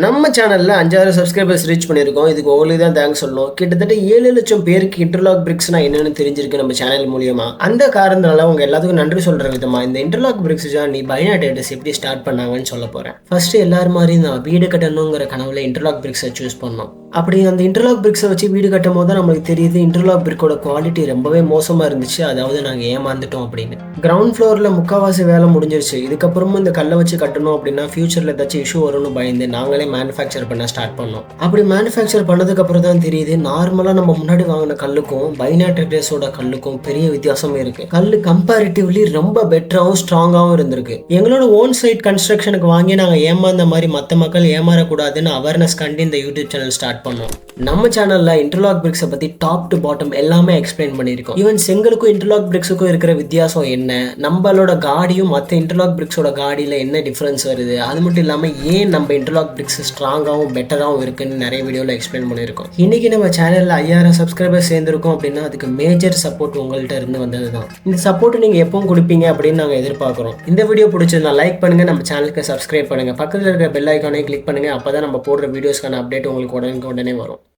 நம்ம சேனல்ல 5000 subscribers reach பண்ணியிருக்கோம். இதுக்கு உங்களுக்கு தான் தேங்க்ஸ் சொல்லணும். கிட்டத்தட்ட 7,00,000 பேருக்கு இன்டர்லாக் பிரிக்ஸ்னா என்னன்னு தெரிஞ்சிருக்கு நம்ம சேனல் மூலியமா. அந்த காரணத்தினால உங்க எல்லாத்துக்கும் நன்றி சொல்ற விதமா இந்த இன்டர்லாக் பிரிக்ஸ் ஜர்னி பைனா டேட்டஸ் எப்படி ஸ்டார்ட் பண்ணாங்கன்னு சொல்ல போறேன். ஃபர்ஸ்ட் எல்லாரும் மாதிரியும் தான் வீடு கட்டணுங்கிற கனவுல இன்டர்லாக் பிரிக்ஸை சூஸ் பண்ணோம். அப்படி அந்த இன்டர்லாக் பிரிக்ஸை வச்சு வீடு கட்டும் போது தான் நம்மளுக்கு தெரியுது இன்டர்லாக் பிரிக்கோட குவாலிட்டி ரொம்பவே மோசமா இருந்துச்சு. அதாவது நாங்கள் ஏமாந்துட்டோம் அப்படின்னு. கிரவுண்ட் ஃப்ளோர்ல முக்காவாசி வேலை முடிஞ்சிருச்சு. இதுக்கப்புறமும் இந்த கல்லை வச்சு கட்டணும் அப்படின்னா ஃபியூச்சர்ல ஏதாச்சும் இஷ்யூ வரும்னு பயந்து நாங்களே மேனுஃபேக்சர் பண்ண ஸ்டார்ட் பண்ணோம். அப்படி மேனுஃபேக்சர் பண்ணதுக்கு அப்புறம் தான் தெரியுது நார்மலா நம்ம முன்னாடி வாங்கின கல்லுக்கும் பைனா டெட்ரஸோட கல்லுக்கும் பெரிய வித்தியாசம் இருக்கு. கல்லு கம்பேரிட்டிவ்லி ரொம்ப பெட்டராகவும் ஸ்ட்ராங்காகவும் இருந்திருக்கு. எங்களோட ஓன் சைட் கன்ஸ்ட்ரக்ஷனுக்கு வாங்கி நாங்கள் ஏமாந்த மாதிரி மற்ற மக்கள் ஏமாறக்கூடாதுன்னு அவேர்னஸ் கண்டு இந்த யூடியூப் சேனல் ஸ்டார்ட் பண்ணோம். நம்ம சேனல்ல இன்டர்லாக் பிரிக்ஸை பத்தி டாப் டு பாட்டம் எல்லாமே எக்ஸ்பிளைன் பண்ணியிருக்கோம். ஈவன் செங்கலுக்கும் இன்டர்லாக் பிரிக்ஸுக்கும் இருக்கிற வித்தியாசம் என்ன, நம்மளோட காடியும் மற்ற இன்டர்லாக் பிரிக்ஸோட காடியில என்ன டிஃபரன்ஸ் வருது, அது மட்டும் இல்லாம ஏன் நம்ம இன்டர்லாக் பிரிக்ஸ் ஸ்ட்ராங்காகவும் பெட்டராகவும் இருக்குன்னு நிறைய வீடியோல எக்ஸ்பிளைன் பண்ணியிருக்கோம். இன்னைக்கு நம்ம சேனல்ல 5000 சப்ஸ்கிரைபர்ஸ் சேர்ந்திருக்கோம் அப்படின்னா அதுக்கு மேஜர் சப்போர்ட் உங்கள்கிட்ட இருந்து வந்தது தான். இந்த சப்போர்ட் நீங்க எப்பவும் கொடுப்பீங்க அப்படின்னு நாங்கள் எதிர்பார்க்குறோம். இந்த வீடியோ பிடிச்சிருந்தா லைக் பண்ணுங்க, நம்ம சேனலுக்கு சப்ஸ்கிரைப் பண்ணுங்க, பக்கத்தில் இருக்கிற பெல் ஐக்கானை கிளிக் பண்ணுங்க. அப்பதான் நம்ம போடுற வீடியோஸ்க்கான அப்டேட் உங்களுக்கு உடனே வரும்.